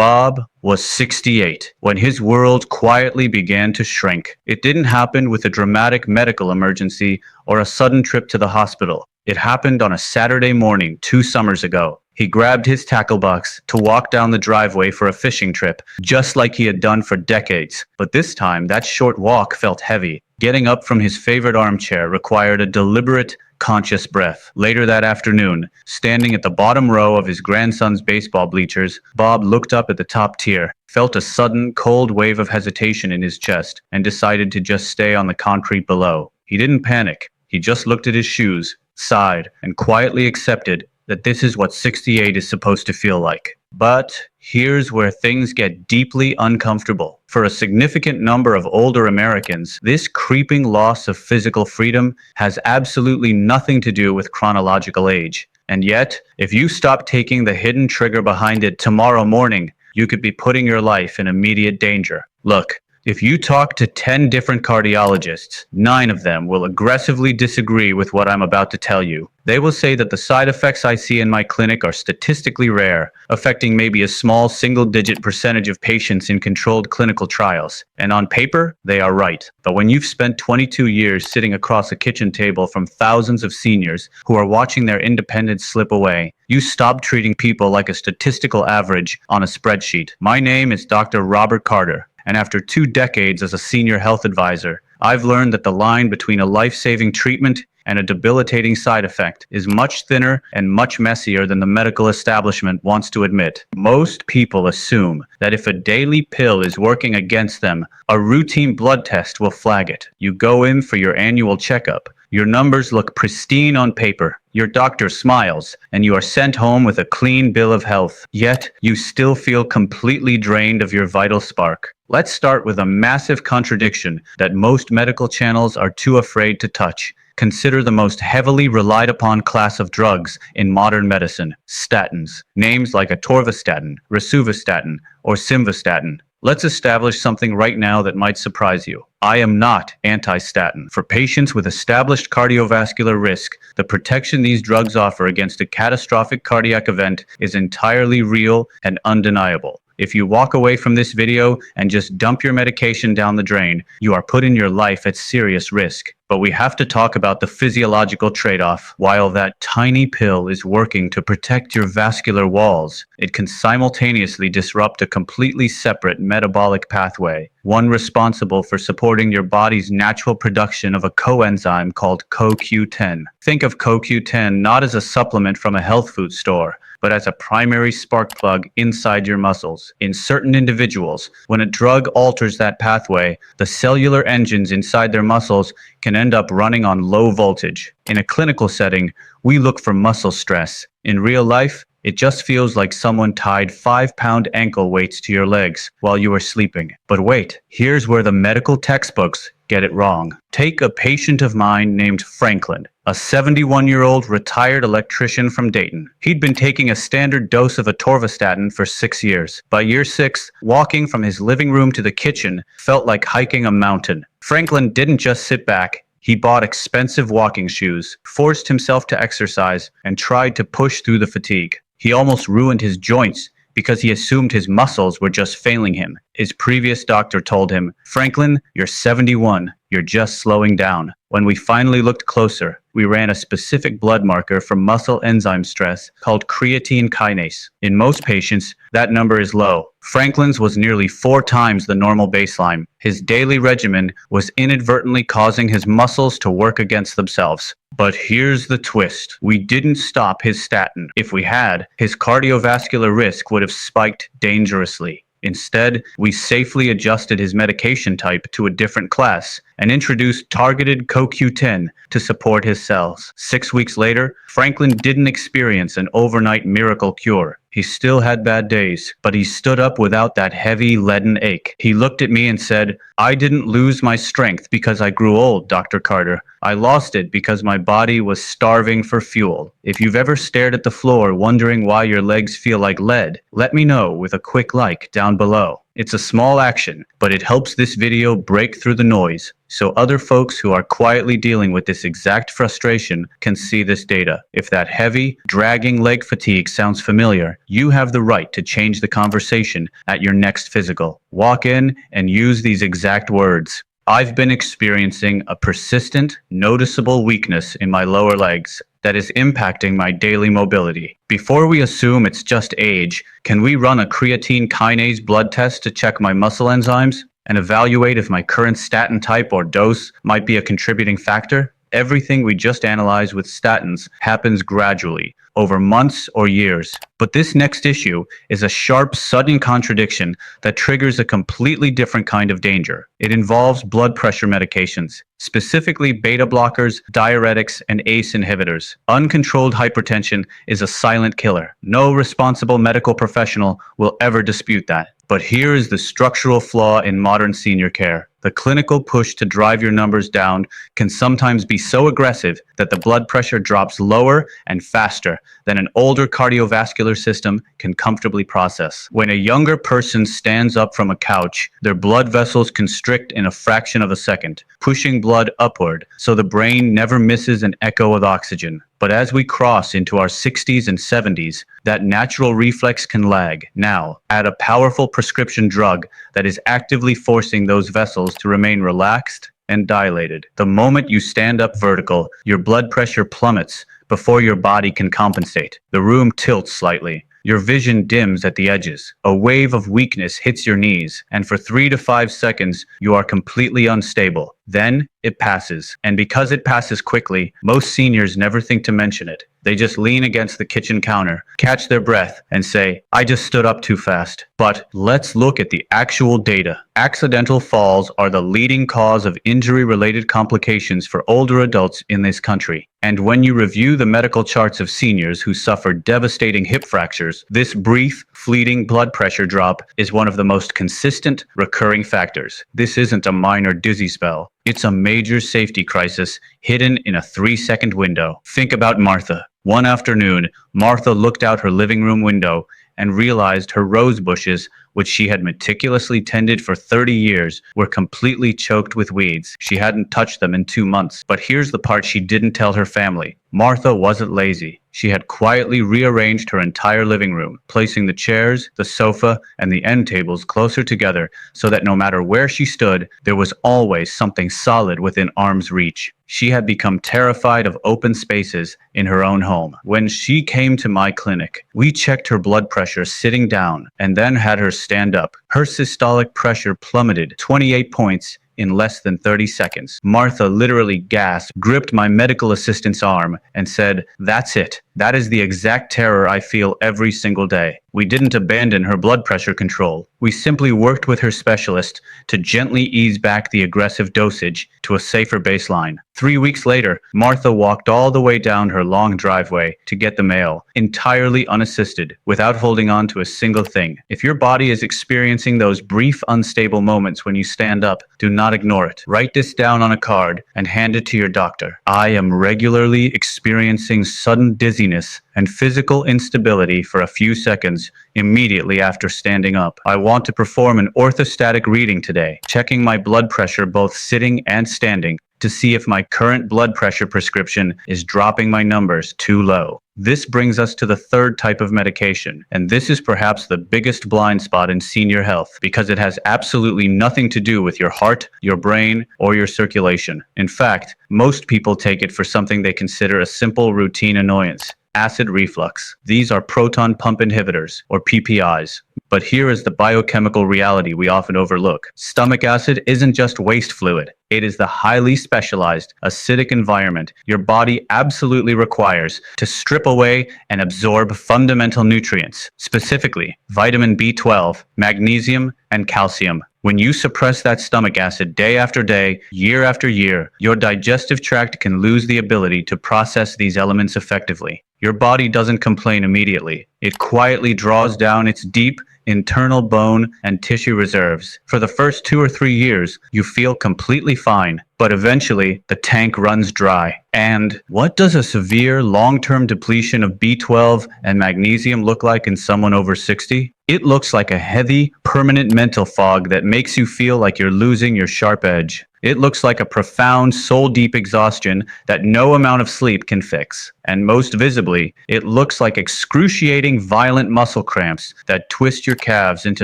Bob was 68 when his world quietly began to shrink. It didn't happen with a dramatic medical emergency or a sudden trip to the hospital. It happened on a Saturday morning 2 summers ago. He grabbed his tackle box to walk down the driveway for a fishing trip, just like he had done for decades. But this time, that short walk felt heavy. Getting up from his favorite armchair required a deliberate, conscious breath. Later that afternoon, standing at the bottom row of his grandson's baseball bleachers, Bob looked up at the top tier, felt a sudden, cold wave of hesitation in his chest, and decided to just stay on the concrete below. He didn't panic. He just looked at his shoes, sighed, and quietly accepted that this is what 68 is supposed to feel like. But here's where things get deeply uncomfortable. For a significant number of older Americans, this creeping loss of physical freedom has absolutely nothing to do with chronological age. And yet, if you stop taking the hidden trigger behind it tomorrow morning, you could be putting your life in immediate danger. Look, if you talk to 10 different cardiologists, 9 of them will aggressively disagree with what I'm about to tell you. They will say that the side effects I see in my clinic are statistically rare, affecting maybe a small single-digit percentage of patients in controlled clinical trials. And on paper, they are right. But when you've spent 22 years sitting across a kitchen table from thousands of seniors who are watching their independence slip away, you stop treating people like a statistical average on a spreadsheet. My name is Dr. Robert Carter. And after 2 decades as a senior health advisor, I've learned that the line between a life-saving treatment and a debilitating side effect is much thinner and much messier than the medical establishment wants to admit. Most people assume that if a daily pill is working against them, a routine blood test will flag it. You go in for your annual checkup. Your numbers look pristine on paper. Your doctor smiles, and you are sent home with a clean bill of health. Yet, you still feel completely drained of your vital spark. Let's start with a massive contradiction that most medical channels are too afraid to touch. Consider the most heavily relied upon class of drugs in modern medicine, statins. Names like atorvastatin, rosuvastatin, or simvastatin. Let's establish something right now that might surprise you. I am not anti-statin. For patients with established cardiovascular risk, the protection these drugs offer against a catastrophic cardiac event is entirely real and undeniable. If you walk away from this video and just dump your medication down the drain, you are putting your life at serious risk. But we have to talk about the physiological trade-off. While that tiny pill is working to protect your vascular walls, it can simultaneously disrupt a completely separate metabolic pathway, one responsible for supporting your body's natural production of a coenzyme called CoQ10. Think of CoQ10 not as a supplement from a health food store, but as a primary spark plug inside your muscles. In certain individuals, when a drug alters that pathway, the cellular engines inside their muscles can end up running on low voltage. In a clinical setting, we look for muscle stress. In real life, it just feels like someone tied 5-pound ankle weights to your legs while you were sleeping. But wait, here's where the medical textbooks get it wrong. Take a patient of mine named Franklin, a 71-year-old retired electrician from Dayton. He'd been taking a standard dose of atorvastatin for 6 years. By year 6, walking from his living room to the kitchen felt like hiking a mountain. Franklin didn't just sit back. He bought expensive walking shoes, forced himself to exercise, and tried to push through the fatigue. He almost ruined his joints because he assumed his muscles were just failing him. His previous doctor told him, "Franklin, you're 71. You're just slowing down." When we finally looked closer, we ran a specific blood marker for muscle enzyme stress called creatine kinase. In most patients, that number is low. Franklin's was nearly 4 times the normal baseline. His daily regimen was inadvertently causing his muscles to work against themselves. But here's the twist. We didn't stop his statin. If we had, his cardiovascular risk would have spiked dangerously. Instead, we safely adjusted his medication type to a different class and introduced targeted CoQ10 to support his cells. 6 weeks later, Franklin didn't experience an overnight miracle cure. He still had bad days, but he stood up without that heavy, leaden ache. He looked at me and said, "I didn't lose my strength because I grew old, Dr. Carter. I lost it because my body was starving for fuel." If you've ever stared at the floor wondering why your legs feel like lead, let me know with a quick like down below. It's a small action, but it helps this video break through the noise, so other folks who are quietly dealing with this exact frustration can see this data. If that heavy, dragging leg fatigue sounds familiar, you have the right to change the conversation at your next physical. Walk in and use these exact words. I've been experiencing a persistent, noticeable weakness in my lower legs that is impacting my daily mobility. Before we assume it's just age, can we run a creatine kinase blood test to check my muscle enzymes and evaluate if my current statin type or dose might be a contributing factor? Everything we just analyzed with statins happens gradually, over months or years. But this next issue is a sharp, sudden contradiction that triggers a completely different kind of danger. It involves blood pressure medications, specifically beta blockers, diuretics, and ACE inhibitors. Uncontrolled hypertension is a silent killer. No responsible medical professional will ever dispute that. But here is the structural flaw in modern senior care. The clinical push to drive your numbers down can sometimes be so aggressive that the blood pressure drops lower and faster than an older cardiovascular system can comfortably process. When a younger person stands up from a couch, their blood vessels constrict in a fraction of a second, pushing blood upward so the brain never misses an echo of oxygen. But as we cross into our 60s and 70s, that natural reflex can lag. Now, add a powerful prescription drug that is actively forcing those vessels to remain relaxed and dilated. The moment you stand up vertical, your blood pressure plummets before your body can compensate. The room tilts slightly. Your vision dims at the edges. A wave of weakness hits your knees, and for 3 to 5 seconds, you are completely unstable. Then it passes. And because it passes quickly, most seniors never think to mention it. They just lean against the kitchen counter, catch their breath, and say, "I just stood up too fast." But let's look at the actual data. Accidental falls are the leading cause of injury-related complications for older adults in this country. And when you review the medical charts of seniors who suffered devastating hip fractures, this brief, fleeting blood pressure drop is one of the most consistent, recurring factors. This isn't a minor dizzy spell. It's a major safety crisis hidden in a 3-second window. Think about Martha. One afternoon, Martha looked out her living room window and realized her rose bushes, which she had meticulously tended for 30 years, were completely choked with weeds. She hadn't touched them in 2 months. But here's the part she didn't tell her family. Martha wasn't lazy. She had quietly rearranged her entire living room, placing the chairs, the sofa, and the end tables closer together so that no matter where she stood, there was always something solid within arm's reach. She had become terrified of open spaces in her own home. When she came to my clinic, we checked her blood pressure sitting down and then had her stand up. Her systolic pressure plummeted 28 points in less than 30 seconds. Martha literally gasped, gripped my medical assistant's arm, and said, "That's it. That is the exact terror I feel every single day." We didn't abandon her blood pressure control. We simply worked with her specialist to gently ease back the aggressive dosage to a safer baseline. 3 weeks later, Martha walked all the way down her long driveway to get the mail, entirely unassisted, without holding on to a single thing. If your body is experiencing those brief unstable moments when you stand up, do not ignore it. Write this down on a card and hand it to your doctor. I am regularly experiencing sudden dizziness and physical instability for a few seconds immediately after standing up. I want to perform an orthostatic reading today, checking my blood pressure both sitting and standing to see if my current blood pressure prescription is dropping my numbers too low. This brings us to the third type of medication, and this is perhaps the biggest blind spot in senior health because it has absolutely nothing to do with your heart, your brain, or your circulation. In fact, most people take it for something they consider a simple routine annoyance. Acid reflux. These are proton pump inhibitors, or PPIs. But here is the biochemical reality we often overlook. Stomach acid isn't just waste fluid. It is the highly specialized, acidic environment your body absolutely requires to strip away and absorb fundamental nutrients, specifically vitamin B12, magnesium, and calcium. When you suppress that stomach acid day after day, year after year, your digestive tract can lose the ability to process these elements effectively. Your body doesn't complain immediately. It quietly draws down its deep, internal bone and tissue reserves. For the first 2 or 3 years, you feel completely fine, but eventually the tank runs dry. And what does a severe long-term depletion of B12 and magnesium look like in someone over 60? It looks like a heavy, permanent mental fog that makes you feel like you're losing your sharp edge. It looks like a profound, soul-deep exhaustion that no amount of sleep can fix. And most visibly, it looks like excruciating, violent muscle cramps that twist your calves into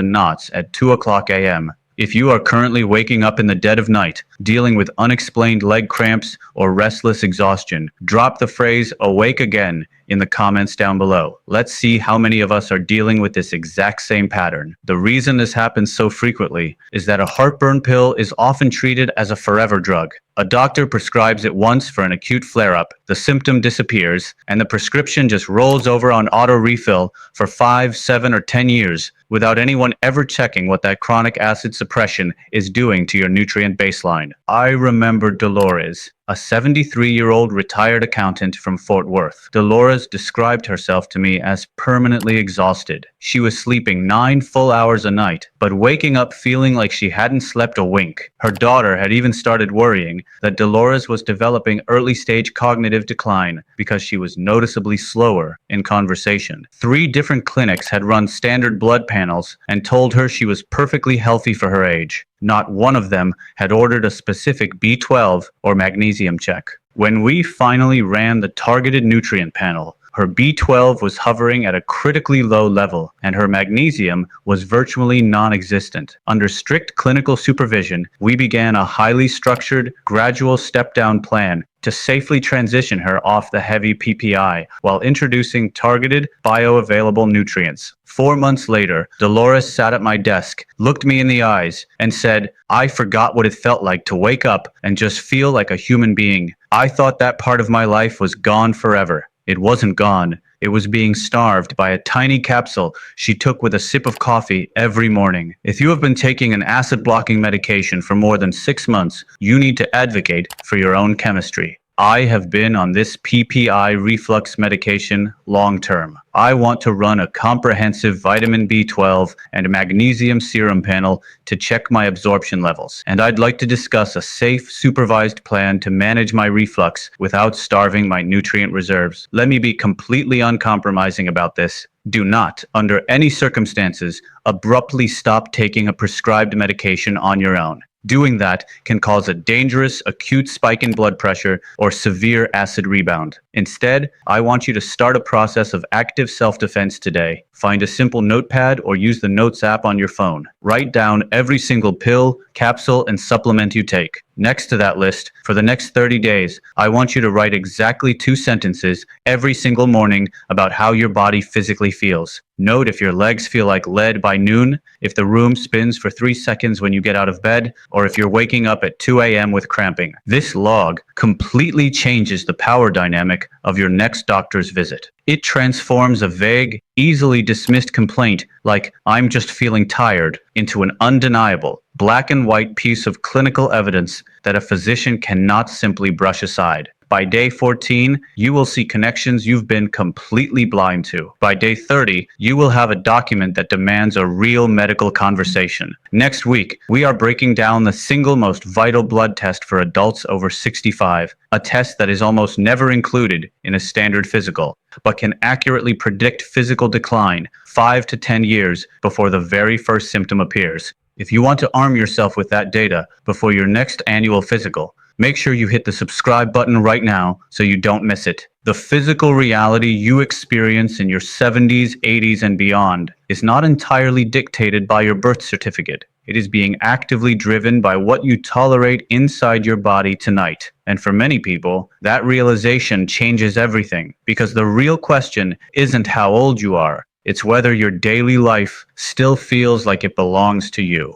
knots at 2 o'clock a.m. If you are currently waking up in the dead of night, dealing with unexplained leg cramps or restless exhaustion, drop the phrase "awake again" in the comments down below. Let's see how many of us are dealing with this exact same pattern. The reason this happens so frequently is that a heartburn pill is often treated as a forever drug. A doctor prescribes it once for an acute flare-up, the symptom disappears, and the prescription just rolls over on auto refill for 5, 7, or 10 years without anyone ever checking what that chronic acid suppression is doing to your nutrient baseline. I remember Dolores, a 73-year-old retired accountant from Fort Worth. Dolores described herself to me as permanently exhausted. She was sleeping 9 full hours a night, but waking up feeling like she hadn't slept a wink. Her daughter had even started worrying that Dolores was developing early-stage cognitive decline because she was noticeably slower in conversation. 3 different clinics had run standard blood panels and told her she was perfectly healthy for her age. Not one of them had ordered a specific B12 or magnesium check. When we finally ran the targeted nutrient panel, her B12 was hovering at a critically low level, and her magnesium was virtually non-existent. Under strict clinical supervision, we began a highly structured, gradual step-down plan to safely transition her off the heavy PPI while introducing targeted, bioavailable nutrients. 4 months later, Dolores sat at my desk, looked me in the eyes, and said, "I forgot what it felt like to wake up and just feel like a human being. I thought that part of my life was gone forever." It wasn't gone. It was being starved by a tiny capsule she took with a sip of coffee every morning. If you have been taking an acid-blocking medication for more than 6 months, you need to advocate for your own chemistry. I have been on this PPI reflux medication long term. I want to run a comprehensive vitamin B12 and magnesium serum panel to check my absorption levels. And I'd like to discuss a safe, supervised plan to manage my reflux without starving my nutrient reserves. Let me be completely uncompromising about this. Do not, under any circumstances, abruptly stop taking a prescribed medication on your own. Doing that can cause a dangerous acute spike in blood pressure or severe acid rebound. Instead, I want you to start a process of active self-defense today. Find a simple notepad or use the Notes app on your phone. Write down every single pill, capsule, and supplement you take. Next to that list, for the next 30 days, I want you to write exactly 2 sentences every single morning about how your body physically feels. Note if your legs feel like lead by noon, if the room spins for 3 seconds when you get out of bed, or if you're waking up at 2 a.m. with cramping. This log completely changes the power dynamic of your next doctor's visit. It transforms a vague, easily dismissed complaint like "I'm just feeling tired" into an undeniable, black and white piece of clinical evidence that a physician cannot simply brush aside. By day 14, you will see connections you've been completely blind to. By day 30, you will have a document that demands a real medical conversation. Next week, we are breaking down the single most vital blood test for adults over 65, a test that is almost never included in a standard physical, but can accurately predict physical decline 5 to 10 years before the very first symptom appears. If you want to arm yourself with that data before your next annual physical, make sure you hit the subscribe button right now so you don't miss it. The physical reality you experience in your 70s, 80s, and beyond is not entirely dictated by your birth certificate. It is being actively driven by what you tolerate inside your body tonight. And for many people, that realization changes everything, because the real question isn't how old you are. It's whether your daily life still feels like it belongs to you.